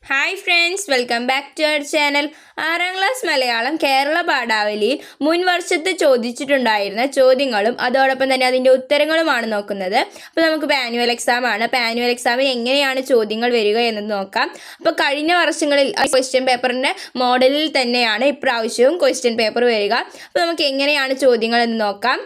Hi friends, welcome back to our channel. 6ാം class Malayalam Kerala പാഠാവലിയിൽ മുൻ വർഷത്ത് ചോദിച്ചിട്ടുണ്ടായിരുന്ന ചോദ്യങ്ങളും അതോടൊപ്പം തന്നെ അതിൻ്റെ ഉത്തരങ്ങളുമാണ് നോക്കുന്നത്. അപ്പോൾ നമുക്കിപ്പോൾ ആനുവൽ എക്സാം ആണ്. അപ്പോൾ ആനുവൽ എക്സാമിന് എങ്ങനെയാണ് ചോദ്യങ്ങൾ വരിക എന്ന് നോക്കാം. അപ്പോൾ കഴിഞ്ഞ വർഷങ്ങളിൽ ക്വസ്റ്റ്യൻ പേപ്പറിൻ്റെ മോഡലിൽ തന്നെയാണ് ഇപ്രാവശ്യവും ക്വസ്റ്റ്യൻ പേപ്പർ വരിക. അപ്പോൾ നമുക്ക് എങ്ങനെയാണ് ചോദ്യങ്ങൾ എന്ന് നോക്കാം.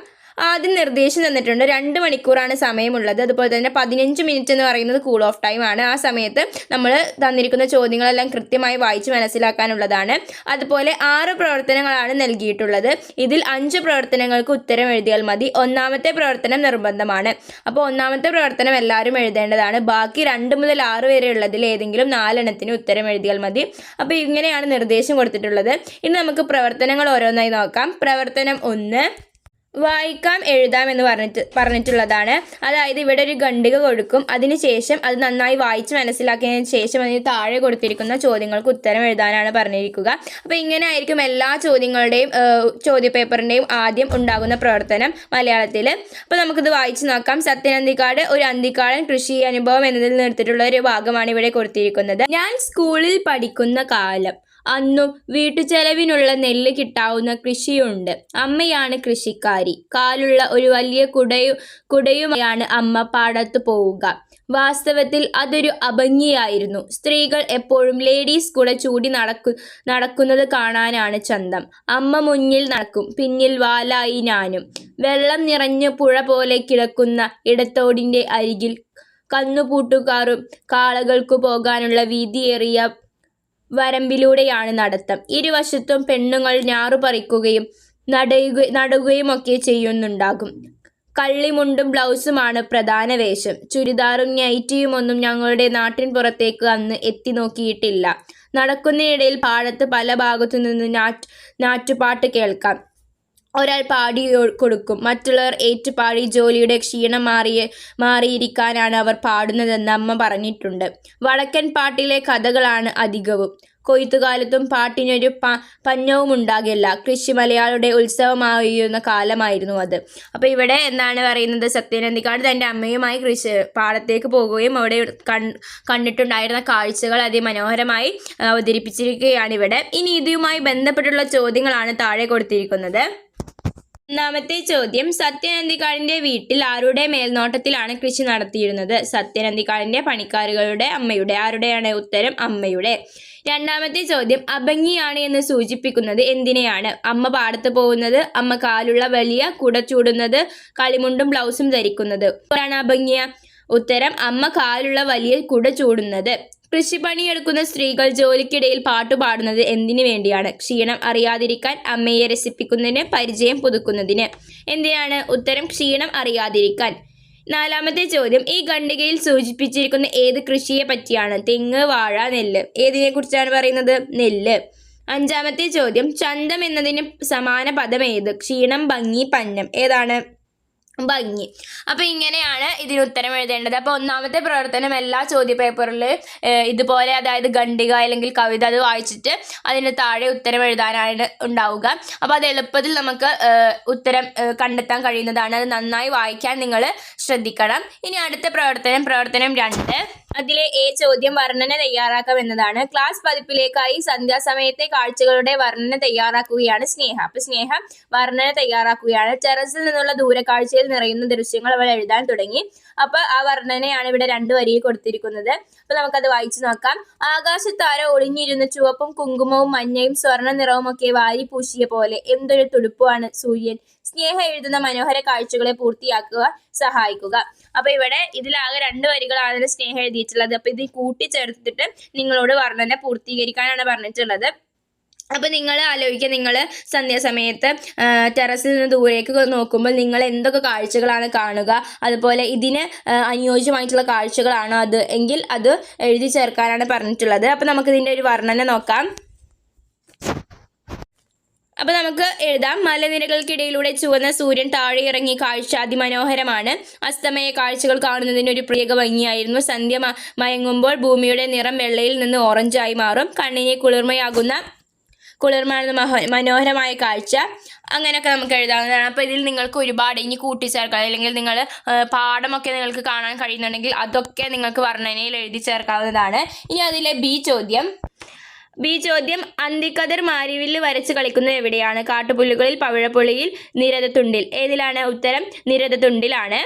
ആദ്യം നിർദ്ദേശം തന്നിട്ടുണ്ട്. 2 മണിക്കൂറാണ് സമയമുള്ളത്. അതുപോലെ തന്നെ 15 മിനിറ്റ് എന്ന് പറയുന്നത് കൂൾ ഓഫ് ടൈം ആണ്. ആ സമയത്ത് നമ്മൾ തന്നിരിക്കുന്ന ചോദ്യങ്ങളെല്ലാം കൃത്യമായി വായിച്ച് മനസ്സിലാക്കാനുള്ളതാണ്. അതുപോലെ 6 പ്രവർത്തനങ്ങളാണ് നൽകിയിട്ടുള്ളത്. ഇതിൽ 5 പ്രവർത്തനങ്ങൾക്ക് ഉത്തരം എഴുതിയാൽ മതി. 1ാമത്തെ പ്രവർത്തനം നിർബന്ധമാണ്. അപ്പോൾ 1ാമത്തെ പ്രവർത്തനം എല്ലാവരും എഴുതേണ്ടതാണ്. ബാക്കി 2 മുതൽ 6 വരെ ഉള്ളതിൽ ഏതെങ്കിലും 4 എണ്ണത്തിന് ഉത്തരം എഴുതിയാൽ മതി. അപ്പോൾ ഇങ്ങനെയാണ് നിർദ്ദേശം കൊടുത്തിട്ടുള്ളത്. ഇനി നമുക്ക് പ്രവർത്തനങ്ങൾ ഓരോന്നായി നോക്കാം. പ്രവർത്തനം 1 വായിക്കാം എഴുതാം എന്ന് പറഞ്ഞിട്ടുള്ളതാണ്. അതായത് ഇവിടെ ഒരു ഖണ്ഡിക കൊടുക്കും. അതിനുശേഷം അത് നന്നായി വായിച്ച് മനസ്സിലാക്കിയതിന് ശേഷം അതിന് താഴെ കൊടുത്തിരിക്കുന്ന ചോദ്യങ്ങൾക്ക് ഉത്തരം എഴുതാനാണ് പറഞ്ഞിരിക്കുക. അപ്പോൾ ഇങ്ങനെ ആയിരിക്കും എല്ലാ ചോദ്യങ്ങളുടെയും ചോദ്യപേപ്പറിൻ്റെയും ആദ്യം ഉണ്ടാകുന്ന പ്രവർത്തനം മലയാളത്തിൽ. അപ്പോൾ നമുക്കിത് വായിച്ച് നോക്കാം. സത്യൻ അന്തിക്കാട് ഒരു അന്തിക്കാടൻ കൃഷി അനുഭവം എന്നതിൽ നിർത്തിയിട്ടുള്ള ഒരു ഭാഗമാണ് ഇവിടെ കൊടുത്തിരിക്കുന്നത്. ഞാൻ സ്കൂളിൽ പഠിക്കുന്ന കാലം അന്നും വീട്ടുചെലവിനുള്ള നെല്ല് കിട്ടാവുന്ന കൃഷിയുണ്ട്. അമ്മയാണ് കൃഷിക്കാരി. കാലുള്ള ഒരു വലിയ കുടയുമായാണ് അമ്മ പാടത്ത് പോവുക. വാസ്തവത്തിൽ അതൊരു അഭംഗിയായിരുന്നു. സ്ത്രീകൾ എപ്പോഴും ലേഡീസ് കുട ചൂടി നടക്കുന്നത് കാണാനാണ് ചന്തം. അമ്മ മുന്നിൽ നടക്കും, പിന്നിൽ വാലായി ഞാനും. വെള്ളം നിറഞ്ഞ് പുഴ പോലെ കിടക്കുന്ന ഇടത്തോടിൻ്റെ അരികിൽ കന്നുപൂട്ടുകാരും കാളകൾക്കു പോകാനുള്ള വീതിയേറിയ വരമ്പിലൂടെയാണ് നടത്തം. ഇരുവശത്തും പെണ്ണുങ്ങൾ ഞാറു പറിക്കുകയും നടുകയുമൊക്കെ ചെയ്യുന്നുണ്ടാകും. കള്ളിമുണ്ടും ബ്ലൗസുമാണ് പ്രധാന വേഷം. ചുരിദാറും നൈറ്റിയുമൊന്നും ഞങ്ങളുടെ നാട്ടിൻ പുറത്തേക്ക് അന്ന് എത്തി നോക്കിയിട്ടില്ല. നടക്കുന്നതിനിടയിൽ പാടത്ത് പല ഭാഗത്തു നിന്ന് നാറ്റുപാട്ട് കേൾക്കാം. ഒരാൾ പാടി കൊടുക്കും, മറ്റുള്ളവർ ഏറ്റുപാടി. ജോലിയുടെ ക്ഷീണം മാറിയിരിക്കാനാണ് അവർ പാടുന്നതെന്ന് അമ്മ പറഞ്ഞിട്ടുണ്ട്. വടക്കൻ പാട്ടിലെ കഥകളാണ് അധികവും. കൊയ്ത്തുകാലത്തും പാട്ടിനൊരു പഞ്ഞവും ഉണ്ടാകില്ല. കൃഷി മലയാളിയുടെ ഉത്സവമായിരുന്ന കാലമായിരുന്നു അത്. അപ്പോൾ ഇവിടെ എന്താണ് പറയുന്നത്, സത്യൻ അന്തിക്കാട് തൻ്റെ അമ്മയുമായി പാടത്തേക്ക് പോകുകയും അവിടെ കണ്ടിട്ടുണ്ടായിരുന്ന കാഴ്ചകൾ അതിമനോഹരമായി അവതരിപ്പിച്ചിരിക്കുകയാണ് ഇവിടെ. ഇനി ഇതുമായി ബന്ധപ്പെട്ടുള്ള ചോദ്യങ്ങളാണ് താഴെ കൊടുത്തിരിക്കുന്നത്. 1ാമത്തെ ചോദ്യം, സത്യൻ അന്തിക്കാടിൻ്റെ വീട്ടിൽ ആരുടെ മേൽനോട്ടത്തിലാണ് കൃഷി നടത്തിയിരുന്നത്? സത്യൻ അന്തിക്കാടിൻ്റെ പണിക്കാരികളുടെ, അമ്മയുടെ. ആരുടെയാണ് ഉത്തരം? അമ്മയുടെ. 2ാമത്തെ ചോദ്യം, അഭംഗിയാണ് എന്ന് സൂചിപ്പിക്കുന്നത് എന്തിനെയാണ്? അമ്മ പാടത്ത് പോകുന്നത്, അമ്മ കാലുള്ള വലിയ കുട ചൂടുന്നത്, കളിമുണ്ടും ബ്ലൗസും ധരിക്കുന്നത്. ആരാണ് അഭംഗിയ? ഉത്തരം, അമ്മ കാലുള്ള വലിയ കുട ചൂടുന്നത്. കൃഷിപ്പണിയെടുക്കുന്ന സ്ത്രീകൾ ജോലിക്കിടയിൽ പാട്ടുപാടുന്നത് എന്തിനു വേണ്ടിയാണ്? ക്ഷീണം അറിയാതിരിക്കാൻ, അമ്മയെ രസിപ്പിക്കുന്നതിന്, പരിചയം പുതുക്കുന്നതിന്. എന്തിനാണ്? ഉത്തരം, ക്ഷീണം അറിയാതിരിക്കാൻ. 4ാമത്തെ ചോദ്യം, ഈ ഖണ്ഡികയിൽ സൂചിപ്പിച്ചിരിക്കുന്ന ഏത് കൃഷിയെ പറ്റിയാണ്? തെങ്ങ്, വാഴ, നെല്ല്. ഏതിനെ കുറിച്ചാണ് പറയുന്നത്? നെല്ല്. 5ാമത്തെ ചോദ്യം, ചന്തം എന്നതിന് സമാന പദം ഏത്? ക്ഷീണം, ഭംഗി, പന്നം. ഏതാണ്? ഭംഗി. അപ്പോൾ ഇങ്ങനെയാണ് ഇതിന് ഉത്തരം എഴുതേണ്ടത്. അപ്പോൾ 1ാമത്തെ പ്രവർത്തനം എല്ലാ ചോദ്യപേപ്പറിൽ ഇതുപോലെ, അതായത് ഖണ്ഡിക അല്ലെങ്കിൽ കവിത അത് വായിച്ചിട്ട് അതിന് താഴെ ഉത്തരം എഴുതാനാണ് ഉണ്ടാവുക. അപ്പോൾ അത് എളുപ്പത്തിൽ നമുക്ക് ഉത്തരം കണ്ടെത്താൻ കഴിയുന്നതാണ്. അത് നന്നായി വായിക്കാൻ നിങ്ങൾ ശ്രദ്ധിക്കണം. ഇനി അടുത്ത പ്രവർത്തനം 2. അതിലെ ചോദ്യം വർണ്ണന തയ്യാറാക്കാം എന്നതാണ്. ക്ലാസ് പതിപ്പിലേക്കായി സന്ധ്യാസമയത്തെ കാഴ്ചകളുടെ വർണ്ണന തയ്യാറാക്കുകയാണ് സ്നേഹ. അപ്പോൾ സ്നേഹ വർണ്ണന തയ്യാറാക്കുകയാണ്. ടെറസിൽ നിന്നുള്ള ദൂരക്കാഴ്ചയിൽ നിറയുന്ന ദൃശ്യങ്ങൾ അവൾ എഴുതാൻ തുടങ്ങി. അപ്പോൾ ആ വർണ്ണനയാണ് ഇവിടെ 2 വരിയിൽ കൊടുത്തിരിക്കുന്നത്. അപ്പോൾ നമുക്കത് വായിച്ചു നോക്കാം. ആകാശത്താര ഒളിഞ്ഞിരുന്ന ചുവപ്പും കുങ്കുമവും മഞ്ഞയും സ്വർണ്ണ നിറവും ഒക്കെ വാരി പൂശിയ പോലെ എന്തൊരു തുടുപ്പുമാണ് സൂര്യൻ. സ്നേഹ എഴുതുന്ന മനോഹര കാഴ്ചകളെ പൂർത്തിയാക്കുക, സഹായിക്കുക. അപ്പോൾ ഇവിടെ ഇതിലാകെ 2 വരികളാണ് സ്നേഹ എഴുതിയിട്ടുള്ളത്. അപ്പോൾ ഇത് കൂട്ടിച്ചേർത്തിട്ട് നിങ്ങളോട് വർണ്ണന പൂർത്തീകരിക്കാനാണ് പറഞ്ഞിട്ടുള്ളത്. അപ്പോൾ നിങ്ങൾ ആലോചിക്കുക, നിങ്ങൾ സന്ധ്യാസമയത്ത് ടെറസിൽ നിന്ന് ദൂരേക്ക് നോക്കുമ്പോൾ നിങ്ങൾ എന്തൊക്കെ കാഴ്ചകളാണ് കാണുക, അതുപോലെ ഇതിന് അനുയോജ്യമായിട്ടുള്ള കാഴ്ചകളാണോ അത് എങ്കിൽ അത് എഴുതി ചേർക്കാനാണ് പറഞ്ഞിട്ടുള്ളത്. അപ്പോൾ നമുക്കിതിൻ്റെ ഒരു വർണ്ണന നോക്കാം. അപ്പോൾ നമുക്ക് എഴുതാം. മലനിരകൾക്കിടയിലൂടെ ചുവന്ന സൂര്യൻ താഴെ ഇറങ്ങി, കാഴ്ച അതിമനോഹരമാണ്. അസ്തമയ കാഴ്ചകൾ കാണുന്നതിന് ഒരു പ്രത്യേക ഭംഗിയായിരുന്നു. സന്ധ്യ മയങ്ങുമ്പോൾ ഭൂമിയുടെ നിറം വെള്ളയിൽ നിന്ന് ഓറഞ്ചായി മാറും. കണ്ണിനെ കുളിർമയാകുന്ന കുളിർമ മനോഹരമായ കാഴ്ച, അങ്ങനെയൊക്കെ നമുക്ക് എഴുതാവുന്നതാണ്. അപ്പോൾ ഇതിൽ നിങ്ങൾക്ക് ഒരുപാട് ഇനി കൂട്ടിച്ചേർക്കാം, അല്ലെങ്കിൽ നിങ്ങൾ പാഠമൊക്കെ നിങ്ങൾക്ക് കാണാൻ കഴിയുന്നുണ്ടെങ്കിൽ അതൊക്കെ നിങ്ങൾക്ക് വർണ്ണനയിൽ എഴുതി ചേർക്കാവുന്നതാണ്. ഇനി അതിലെ ബി ചോദ്യം അന്തിക്കതിർ മാരിവില്ല് വരച്ച് കളിക്കുന്നത് എവിടെയാണ്? കാട്ടുപുല്ലുകളിൽ, പവിഴപ്പുള്ളിയിൽ, നിരതത്തുണ്ടിൽ. ഏതിലാണ് ഉത്തരം? നിരതത്തുണ്ടിലാണ്.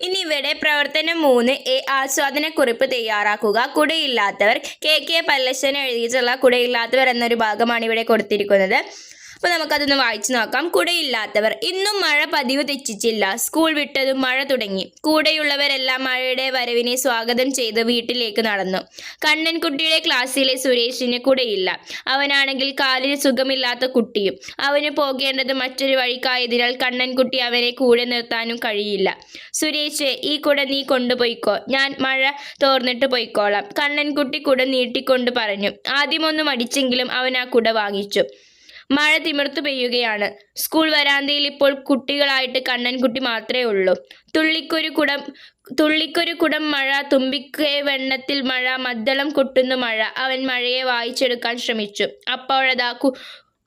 ഇനി ഇവിടെ പ്രവർത്തനം 3 ആസ്വാദനക്കുറിപ്പ് തയ്യാറാക്കുക. കുടയില്ലാത്തവർ. കെ പല്ലശ്ശൻ എഴുതിയിട്ടുള്ള കുടയില്ലാത്തവർ എന്നൊരു ഭാഗമാണ് ഇവിടെ കൊടുത്തിരിക്കുന്നത്. അപ്പോൾ നമുക്കതൊന്ന് വായിച്ചു നോക്കാം. കുടയില്ലാത്തവർ. ഇന്നും മഴ പതിവ് തെറ്റിച്ചില്ല. സ്കൂൾ വിട്ടതും മഴ തുടങ്ങി. കൂടെയുള്ളവരെല്ലാം മഴയുടെ വരവിനെ സ്വാഗതം ചെയ്ത് വീട്ടിലേക്ക് നടന്നു. കണ്ണൻകുട്ടിയുടെ ക്ലാസ്സിലെ സുരേഷിന് കുടയില്ല. അവനാണെങ്കിൽ കാലിന് സുഖമില്ലാത്ത കുട്ടിയും. അവന് പോകേണ്ടത് മറ്റൊരു വഴിക്കായതിനാൽ കണ്ണൻകുട്ടി അവനെ കൂടെ നിർത്താനും കഴിയില്ല. സുരേഷ്, ഈ കുട നീ കൊണ്ടുപോയിക്കോ, ഞാൻ മഴ തോർന്നിട്ട് പോയിക്കോളാം. കണ്ണൻകുട്ടി കുട നീട്ടിക്കൊണ്ട് പറഞ്ഞു. ആദ്യമൊന്നും മടിച്ചെങ്കിലും അവൻ ആ കുട വാങ്ങിച്ചു. മഴ തിമിർത്തു പെയ്യുകയാണ്. സ്കൂൾ വരാന്തയിൽ ഇപ്പോൾ കുട്ടികളായിട്ട് കണ്ണൻകുട്ടി മാത്രമേ ഉള്ളൂ. തുള്ളിക്കൊരു കുടം മഴ, തുമ്പിക്കേ വെണ്ണത്തിൽ മഴ, മദ്ദളം കൊട്ടുന്നു മഴ. അവൻ മഴയെ വായിച്ചെടുക്കാൻ ശ്രമിച്ചു. അപ്പോഴതാ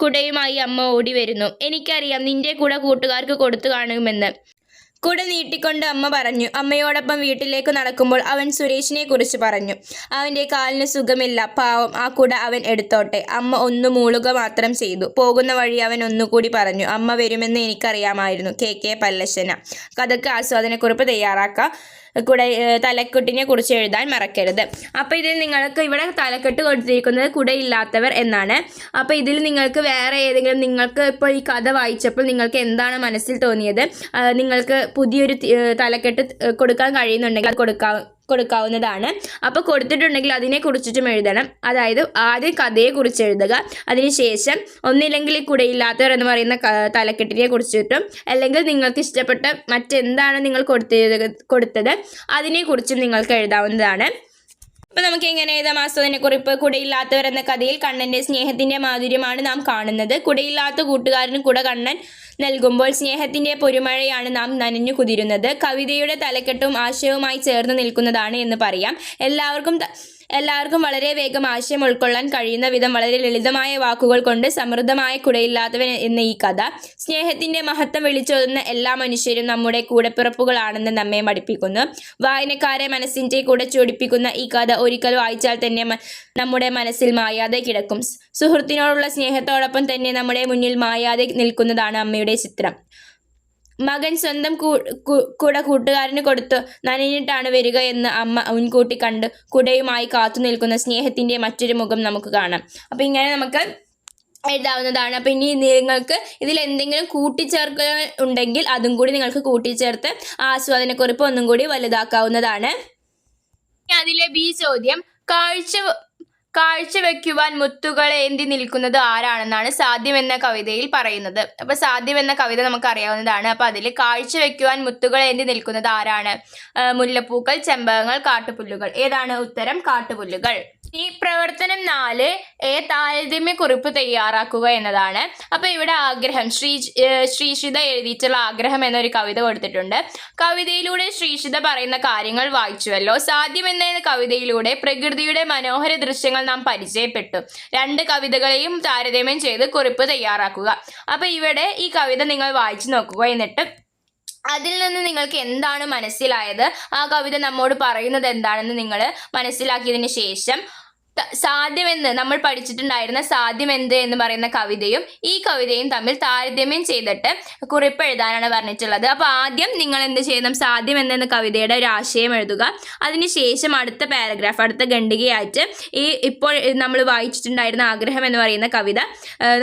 കുടയുമായി അമ്മ ഓടി വരുന്നു. എനിക്കറിയാം നിന്റെ കുട കൂട്ടുകാർക്ക് കൊടുത്തു കാണുമെന്ന്. കുട നീട്ടിക്കൊണ്ട് അമ്മ പറഞ്ഞു. അമ്മയോടൊപ്പം വീട്ടിലേക്ക് നടക്കുമ്പോൾ അവൻ സുരേഷിനെ കുറിച്ച് പറഞ്ഞു. അവൻ്റെ കാലിന് സുഖമില്ല, പാവം, ആ കുട അവൻ എടുത്തോട്ടെ. അമ്മ ഒന്ന് മൂളുക മാത്രം ചെയ്തു. പോകുന്ന വഴി അവൻ ഒന്നുകൂടി പറഞ്ഞു. അമ്മ വരുമെന്ന് എനിക്കറിയാമായിരുന്നു. കെ പല്ലശ്ശന. കഥക്ക് ആസ്വാദനക്കുറിപ്പ് തയ്യാറാക്കാം. തലക്കെട്ടിനെ കുറിച്ച് എഴുതാൻ മറക്കരുത്. അപ്പോൾ ഇതിൽ നിങ്ങൾക്ക് ഇവിടെ തലക്കെട്ട് കൊടുത്തിരിക്കുന്നത് കുടയില്ലാത്തവർ എന്നാണ്. അപ്പോൾ ഇതിൽ നിങ്ങൾക്ക് വേറെ ഏതെങ്കിലും, നിങ്ങൾക്ക് ഇപ്പോൾ ഈ കഥ വായിച്ചപ്പോൾ നിങ്ങൾക്ക് എന്താണ് മനസ്സിൽ തോന്നിയത്, നിങ്ങൾക്ക് പുതിയൊരു തലക്കെട്ട് കൊടുക്കാൻ കഴിയുന്നുണ്ടെങ്കിൽ അത് കൊടുക്കാവുന്നതാണ്. അപ്പോൾ കൊടുത്തിട്ടുണ്ടെങ്കിൽ അതിനെക്കുറിച്ചിട്ടും എഴുതണം. അതായത് ആദ്യം കഥയെക്കുറിച്ച് എഴുതുക, അതിനുശേഷം ഒന്നില്ലെങ്കിൽ ഈ കുടയില്ലാത്തവർ എന്ന് പറയുന്ന തലക്കെട്ടിനെ കുറിച്ചിട്ടും, അല്ലെങ്കിൽ നിങ്ങൾക്ക് ഇഷ്ടപ്പെട്ട മറ്റെന്താണ് നിങ്ങൾ കൊടുത്തത് അതിനെക്കുറിച്ചും നിങ്ങൾക്ക് എഴുതാവുന്നതാണ്. അപ്പോൾ നമുക്ക് എങ്ങനെ എഴുതാം? ആസ്വാദനക്കുറിപ്പ്. കുടയില്ലാത്തവർ എന്ന കഥയിൽ കണ്ണൻ്റെ സ്നേഹത്തിൻ്റെ മാധുര്യമാണ് നാം കാണുന്നത്. കുടയില്ലാത്ത കൂട്ടുകാരന് കുട കണ്ണൻ നൽകുമ്പോൾ സ്നേഹത്തിൻ്റെ പൊരുമഴയാണ് നാം നനഞ്ഞു കുതിരുന്നത്. കവിതയുടെ തലക്കെട്ടും ആശയവുമായി ചേർന്ന് നിൽക്കുന്നതാണ് എന്ന് പറയാം. എല്ലാവർക്കും വളരെ വേഗം ആശയം ഉൾക്കൊള്ളാൻ കഴിയുന്ന വിധം വളരെ ലളിതമായ വാക്കുകൾ കൊണ്ട് സമൃദ്ധമായ കുടയില്ലാത്തവൻ എന്ന ഈ കഥ സ്നേഹത്തിൻ്റെ മഹത്വം വിളിച്ചോതുന്ന എല്ലാ മനുഷ്യരും നമ്മുടെ കൂടപ്പിറപ്പുകളാണെന്ന് നമ്മെ പഠിപ്പിക്കുന്നു. വായനക്കാരെ മനസ്സിൻ്റെ കൂടെ ചൂടിപ്പിക്കുന്ന ഈ കഥ ഒരിക്കൽ വായിച്ചാൽ തന്നെ നമ്മുടെ മനസ്സിൽ മായാതെ കിടക്കും. സുഹൃത്തിനോടുള്ള സ്നേഹത്തോടൊപ്പം തന്നെ നമ്മുടെ മുന്നിൽ മായാതെ നിൽക്കുന്നതാണ് അമ്മയുടെ ചിത്രം. മകൻ സ്വന്തം കുട കൂട്ടുകാരന് കൊടുത്തു നനഞ്ഞിട്ടാണ് വരിക എന്ന് അമ്മ മുൻകൂട്ടി കണ്ട് കുടയുമായി കാത്തു നിൽക്കുന്ന സ്നേഹത്തിൻ്റെ മറ്റൊരു മുഖം നമുക്ക് കാണാം. അപ്പോൾ ഇങ്ങനെ നമുക്ക് എഴുതാവുന്നതാണ്. അപ്പോൾ ഇനി നിങ്ങൾക്ക് ഇതിൽ എന്തെങ്കിലും കൂട്ടിച്ചേർക്കുക ഉണ്ടെങ്കിൽ അതും കൂടി നിങ്ങൾക്ക് കൂട്ടിച്ചേർത്ത് ആസ്വാദനക്കുറിപ്പ് ഒന്നും കൂടി വലുതാക്കാവുന്നതാണ്. അതിലെ ബി ചോദ്യം കാഴ്ചവെക്കുവാൻ മുത്തുകളെ ഏന്തി നിൽക്കുന്നത് ആരാണെന്നാണ് സാധ്യം എന്ന കവിതയിൽ പറയുന്നത്. അപ്പോൾ സാധ്യം എന്ന കവിത നമുക്ക് അറിയാവുന്നതാണ്. അപ്പോൾ അതിൽ കാഴ്ചവെക്കുവാൻ മുത്തുകളെ ഏന്തി നിൽക്കുന്നത് ആരാണ്? മുല്ലപ്പൂക്കൾ, ചെമ്പകങ്ങൾ, കാട്ടുപുല്ലുകൾ. ഏതാണ് ഉത്തരം? കാട്ടുപുല്ലുകൾ. ഈ പ്രവർത്തനം 4 താരതമ്യക്കുറിപ്പ് തയ്യാറാക്കുക എന്നതാണ്. അപ്പോൾ ഇവിടെ ആഗ്രഹം, ശ്രീഷിത എഴുതിയിട്ടുള്ള ആഗ്രഹം എന്നൊരു കവിത കൊടുത്തിട്ടുണ്ട്. കവിതയിലൂടെ ശ്രീഷിത പറയുന്ന കാര്യങ്ങൾ വായിച്ചുവല്ലോ. സാധ്യം എന്ന കവിതയിലൂടെ പ്രകൃതിയുടെ മനോഹര ദൃശ്യങ്ങൾ നാം പരിചയപ്പെട്ടു. 2 കവിതകളെയും താരതമ്യം ചെയ്ത് കുറിപ്പ് തയ്യാറാക്കുക. അപ്പോൾ ഇവിടെ ഈ കവിത നിങ്ങൾ വായിച്ചു നോക്കുക. എന്നിട്ട് അതിൽ നിന്ന് നിങ്ങൾക്ക് എന്താണ് മനസ്സിലായത്, ആ കവിത നമ്മോട് പറയുന്നത് എന്താണെന്ന് നിങ്ങൾ മനസ്സിലാക്കിയതിന് ശേഷം സാധ്യമെന്ന് നമ്മൾ പഠിച്ചിട്ടുണ്ടായിരുന്ന സാധ്യമെന്ത് എന്ന് പറയുന്ന കവിതയും ഈ കവിതയും തമ്മിൽ താരതമ്യം ചെയ്തിട്ട് കുറിപ്പ് എഴുതാനാണ് പറഞ്ഞിട്ടുള്ളത്. അപ്പോൾ ആദ്യം നിങ്ങൾ എന്ത് ചെയ്യണം? സാധ്യമെന്ന കവിതയുടെ ഒരു ആശയം എഴുതുക. അതിനുശേഷം അടുത്ത പാരഗ്രാഫ്, അടുത്ത ഖണ്ഡികയായിട്ട് ഇപ്പോൾ നമ്മൾ വായിച്ചിട്ടുണ്ടായിരുന്ന ആഗ്രഹം എന്ന് പറയുന്ന കവിത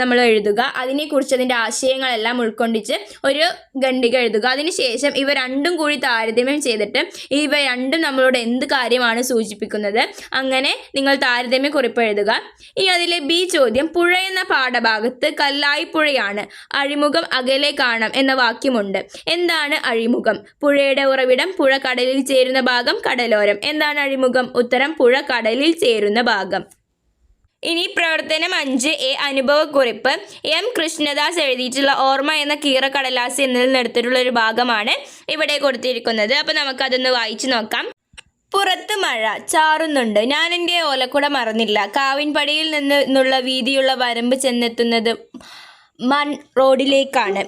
നമ്മൾ എഴുതുക. അതിനെക്കുറിച്ച് അതിൻ്റെ ആശയങ്ങളെല്ലാം ഉൾക്കൊണ്ടിച്ച് ഒരു ഖണ്ഡിക എഴുതുക. അതിനുശേഷം ഇവ രണ്ടും കൂടി താരതമ്യം ചെയ്തിട്ട് ഇവ രണ്ടും നമ്മളോട് എന്ത് കാര്യമാണ് സൂചിപ്പിക്കുന്നത്, അങ്ങനെ നിങ്ങൾ താരതമ്യക്കുറിപ്പ് എഴുതുക. ഇനി അതിലെ ബി ചോദ്യം, പുഴ എന്ന പാഠഭാഗത്ത് കല്ലായി പുഴയാണ്, അഴിമുഖം അകലെ കാണാം എന്ന വാക്യമുണ്ട്. എന്താണ് അഴിമുഖം? പുഴയുടെ ഉറവിടം, പുഴ കടലിൽ ചേരുന്ന ഭാഗം, കടലോരം. എന്താണ് അഴിമുഖം? ഉത്തരം പുഴ കടലിൽ ചേരുന്ന ഭാഗം. ഇനി പ്രവർത്തനം 5 അനുഭവക്കുറിപ്പ്. എം കൃഷ്ണദാസ് എഴുതിയിട്ടുള്ള ഓർമ്മ എന്ന കീറക്കടലാസ് എന്നതിൽ നിന്നെടുത്തിട്ടുള്ള ഒരു ഭാഗമാണ് ഇവിടെ കൊടുത്തിരിക്കുന്നത്. അപ്പോൾ നമുക്കതൊന്ന് വായിച്ചു നോക്കാം. പുറത്ത് മഴ ചാറുന്നുണ്ട്. ഞാൻ എൻ്റെ ഓലക്കുട മറന്നില്ല. കാവിൻപടിയിൽ നിന്നുള്ള വീതിയുള്ള വരമ്പ് ചെന്നെത്തുന്നത് മൺ റോഡിലേക്കാണ്.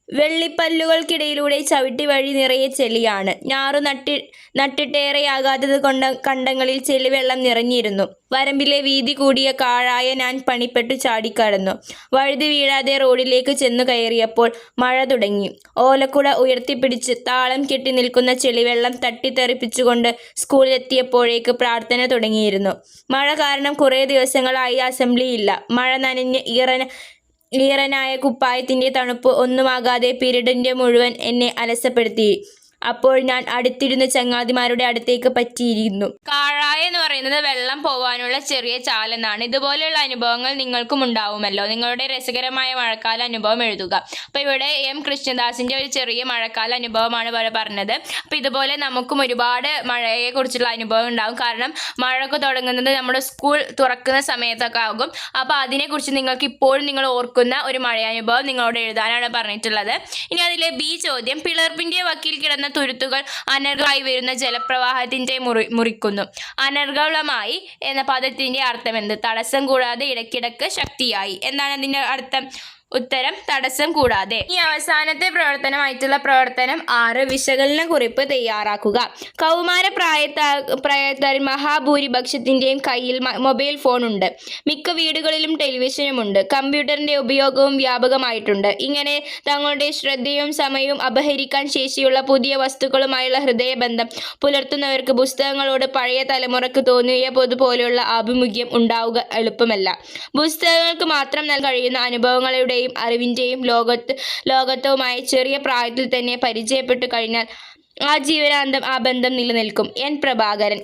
വെള്ളിപ്പല്ലുകൾക്കിടയിലൂടെ ചവിട്ടി വഴി നിറയെ ചെളിയാണ്. ഞാറു നട്ടിട്ടേറെയാകാത്തത് കൊണ്ട് കണ്ടങ്ങളിൽ ചെളിവെള്ളം നിറഞ്ഞിരുന്നു. വരമ്പിലെ വീതി കൂടിയ കാഴായ ഞാൻ പണിപ്പെട്ടു ചാടിക്കടന്നു. വഴുതി വീഴാതെ റോഡിലേക്ക് ചെന്നു കയറിയപ്പോൾ മഴ തുടങ്ങി. ഓലക്കുട ഉയർത്തിപ്പിടിച്ച് താളം കെട്ടി നിൽക്കുന്ന ചെളിവെള്ളം തട്ടിത്തെറിപ്പിച്ചുകൊണ്ട് സ്കൂളിലെത്തിയപ്പോഴേക്ക് പ്രാർത്ഥന തുടങ്ങിയിരുന്നു. മഴ കാരണം കുറേ ദിവസങ്ങളായി അസംബ്ലിയില്ല. മഴ നനഞ്ഞ് ഈറനായ കുപ്പായത്തിൻ്റെ തണുപ്പ് ഒന്നുമാകാതെ പിരീഡിൻ്റെ മുഴുവൻ എന്നെ അലസപ്പെടുത്തി. അപ്പോൾ ഞാൻ അടുത്തിരുന്ന ചങ്ങാതിമാരുടെ അടുത്തേക്ക് പറ്റിയിരുന്നു. കാഴായ എന്ന് പറയുന്നത് വെള്ളം പോവാനുള്ള ചെറിയ ചാലെന്നാണ്. ഇതുപോലെയുള്ള അനുഭവങ്ങൾ നിങ്ങൾക്കും ഉണ്ടാവുമല്ലോ. നിങ്ങളുടെ രസകരമായ മഴക്കാല അനുഭവം എഴുതുക. അപ്പോൾ ഇവിടെ എം കൃഷ്ണദാസിൻ്റെ ഒരു ചെറിയ മഴക്കാല അനുഭവമാണ് ഇവിടെ പറഞ്ഞത്. അപ്പോൾ ഇതുപോലെ നമുക്കും ഒരുപാട് മഴയെക്കുറിച്ചുള്ള അനുഭവം ഉണ്ടാകും. കാരണം മഴയൊക്കെ തുടങ്ങുന്നത് നമ്മുടെ സ്കൂൾ തുറക്കുന്ന സമയത്തൊക്കെ ആകും. അപ്പോൾ അതിനെക്കുറിച്ച് നിങ്ങൾക്ക് ഇപ്പോഴും നിങ്ങൾ ഓർക്കുന്ന ഒരു മഴയനുഭവം നിങ്ങളോട് എഴുതാനാണ് പറഞ്ഞിട്ടുള്ളത്. ഇനി അതിലെ ബി ചോദ്യം, പിളർപ്പിൻ്റെ വക്കിൽ കിടന്ന തുരുത്തുകൾ അനർഗളമായി വരുന്ന ജലപ്രവാഹത്തിന്റെ മുറിക്കുന്നു. അനർഗളമായി എന്ന പദത്തിന്റെ അർത്ഥം എന്ത്? തടസ്സം കൂടാതെ ഇടയ്ക്കിടക്ക് ശക്തിയായി. എന്താണ് അതിന്റെ അർത്ഥം? ഉത്തരം തടസ്സം കൂടാതെ. ഈ അവസാനത്തെ പ്രവർത്തനമായിട്ടുള്ള പ്രവർത്തനം 6 വിശകലന കുറിപ്പ് തയ്യാറാക്കുക. കൗമാര പ്രായത്തിൽ മഹാഭൂരിപക്ഷത്തിൻ്റെയും കയ്യിൽ മൊബൈൽ ഫോൺ ഉണ്ട്. മിക്ക വീടുകളിലും ടെലിവിഷനുമുണ്ട്. കമ്പ്യൂട്ടറിൻ്റെ ഉപയോഗവും വ്യാപകമായിട്ടുണ്ട്. ഇങ്ങനെ തങ്ങളുടെ ശ്രദ്ധയും സമയവും അപഹരിക്കാൻ ശേഷിയുള്ള പുതിയ വസ്തുക്കളുമായുള്ള ഹൃദയബന്ധം പുലർത്തുന്നവർക്ക് പുസ്തകങ്ങളോട് പഴയ തലമുറക്ക് തോന്നിയതുപോലുള്ള ആഭിമുഖ്യം ഉണ്ടാവുക എളുപ്പമല്ല. പുസ്തകങ്ങൾക്ക് മാത്രം നൽകാൻ കഴിയുന്ന അനുഭവങ്ങളുടെ അറിവിൻ്റെയും ലോകത്വവുമായി ചെറിയ പ്രായത്തിൽ തന്നെ പരിചയപ്പെട്ടു കഴിഞ്ഞാൽ ആജീവനാന്തം ആ ബന്ധം നിലനിൽക്കും. എൻ പ്രഭാകരൻ.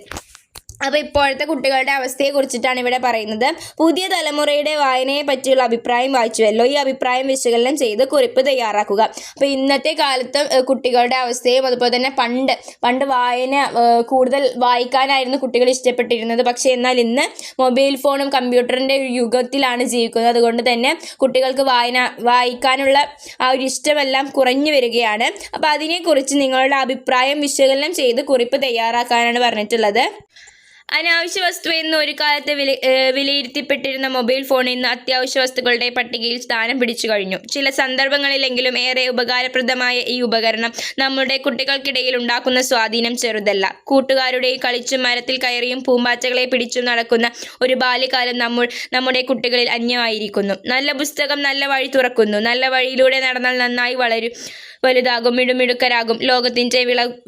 അപ്പോൾ ഇപ്പോഴത്തെ കുട്ടികളുടെ അവസ്ഥയെ കുറിച്ചിട്ടാണ് ഇവിടെ പറയുന്നത്. പുതിയ തലമുറയുടെ വായനയെ പറ്റിയുള്ള അഭിപ്രായം വായിച്ചുവല്ലോ. ഈ അഭിപ്രായം വിശകലനം ചെയ്ത് കുറിപ്പ് തയ്യാറാക്കുക. അപ്പോൾ ഇന്നത്തെ കാലത്ത് കുട്ടികളുടെ അവസ്ഥയും അതുപോലെ തന്നെ പണ്ട് വായന കൂടുതൽ വായിക്കാനായിരുന്നു കുട്ടികൾ ഇഷ്ടപ്പെട്ടിരുന്നത്. പക്ഷേ എന്നാൽ ഇന്ന് മൊബൈൽ ഫോണും കമ്പ്യൂട്ടറിൻ്റെ യുഗത്തിലാണ് ജീവിക്കുന്നത്. അതുകൊണ്ട് തന്നെ കുട്ടികൾക്ക് വായിക്കാനുള്ള ആ ഒരു ഇഷ്ടമെല്ലാം കുറഞ്ഞു വരികയാണ്. അപ്പോൾ അതിനെക്കുറിച്ച് നിങ്ങളുടെ അഭിപ്രായം വിശകലനം ചെയ്ത് കുറിപ്പ് തയ്യാറാക്കാനാണ് പറഞ്ഞിട്ടുള്ളത്. അനാവശ്യ വസ്തു എന്ന് ഒരു കാലത്ത് വിലയിരുത്തപ്പെട്ടിരുന്ന മൊബൈൽ ഫോൺ ഇന്ന് അത്യാവശ്യ വസ്തുക്കളുടെ പട്ടികയിൽ സ്ഥാനം പിടിച്ചു കഴിഞ്ഞു. ചില സന്ദർഭങ്ങളിലെങ്കിലും ഏറെ ഉപകാരപ്രദമായ ഈ ഉപകരണം നമ്മുടെ കുട്ടികൾക്കിടയിൽ ഉണ്ടാക്കുന്ന സ്വാധീനം ചെറുതല്ല. കൂട്ടുകാരുടെ കളിച്ചും മരത്തിൽ കയറിയും പൂമ്പാറ്റകളെ പിടിച്ചും നടക്കുന്ന ഒരു ബാല്യകാലം നമ്മുടെ കുട്ടികളിൽ അന്യമായിരിക്കുന്നു. നല്ല പുസ്തകം നല്ല വഴി തുറക്കുന്നു. നല്ല വഴിയിലൂടെ നടന്നാൽ നന്നായി വലുതാകും, മിടുമിടുക്കരാകും, ലോകത്തിൻ്റെ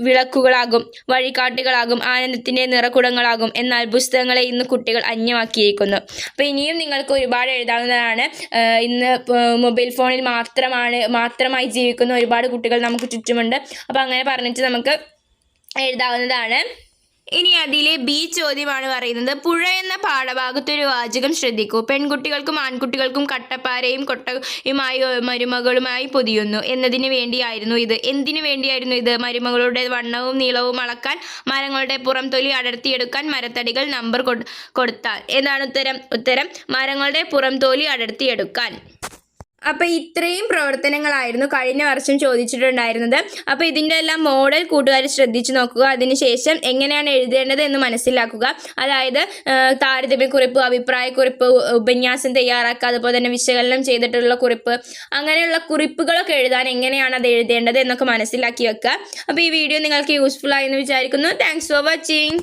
വിളക്കുകളാകും, വഴികാട്ടികളാകും, ആനന്ദത്തിൻ്റെ നിറകുടങ്ങളാകും. എന്നാൽ പുസ്തകങ്ങളെ ഇന്ന് കുട്ടികൾ അന്യമാക്കിയിരിക്കുന്നു. അപ്പോൾ ഇനിയും നിങ്ങൾക്ക് ഒരുപാട് എഴുതാവുന്നതാണ്. ഇന്ന് മൊബൈൽ ഫോണിൽ മാത്രമായി ജീവിക്കുന്ന ഒരുപാട് കുട്ടികൾ നമുക്ക് ചുറ്റുമുണ്ട്. അപ്പോൾ അങ്ങനെ പറഞ്ഞിട്ട് നമുക്ക് എഴുതാവുന്നതാണ്. ഇനി അതിലെ ബി ചോദ്യമാണ് പറയുന്നത്. പുഴ എന്ന പാഠഭാഗത്തൊരു വാചകം ശ്രദ്ധിക്കൂ. പെൺകുട്ടികൾക്കും ആൺകുട്ടികൾക്കും കട്ടപ്പാരയും കൊട്ടയുമായി മരുമകളുമായി പൊതിയുന്നു എന്നതിന് വേണ്ടിയായിരുന്നു ഇത്. എന്തിനു വേണ്ടിയായിരുന്നു ഇത്? മരുമകളുടെ വണ്ണവും നീളവും അളക്കാൻ, മരങ്ങളുടെ പുറംതൊലി അടർത്തിയെടുക്കാൻ, മരത്തടികൾ നമ്പർ കൊടുത്താൽ. എന്താണ് ഉത്തരം മരങ്ങളുടെ പുറംതൊലി അടർത്തിയെടുക്കാൻ. അപ്പോൾ ഇത്രയും പ്രവർത്തനങ്ങളായിരുന്നു കഴിഞ്ഞ വർഷം ചോദിച്ചിട്ടുണ്ടായിരുന്നത്. അപ്പോൾ ഇതിൻ്റെ എല്ലാം മോഡൽ കൂട്ടുകാർ ശ്രദ്ധിച്ചു നോക്കുക. അതിനുശേഷം എങ്ങനെയാണ് എഴുതേണ്ടത് എന്ന് മനസ്സിലാക്കുക. അതായത് താരതമ്യക്കുറിപ്പ്, അഭിപ്രായക്കുറിപ്പ്, ഉപന്യാസം തയ്യാറാക്കുക, അതുപോലെ തന്നെ വിശകലനം ചെയ്തിട്ടുള്ള കുറിപ്പ്, അങ്ങനെയുള്ള കുറിപ്പുകളൊക്കെ എഴുതാൻ എങ്ങനെയാണ് അത് എഴുതേണ്ടത് എന്നൊക്കെ മനസ്സിലാക്കി വെക്കുക. അപ്പോൾ ഈ വീഡിയോ നിങ്ങൾക്ക് യൂസ്ഫുൾ ആയെന്ന് വിചാരിക്കുന്നു. Thanks for watching.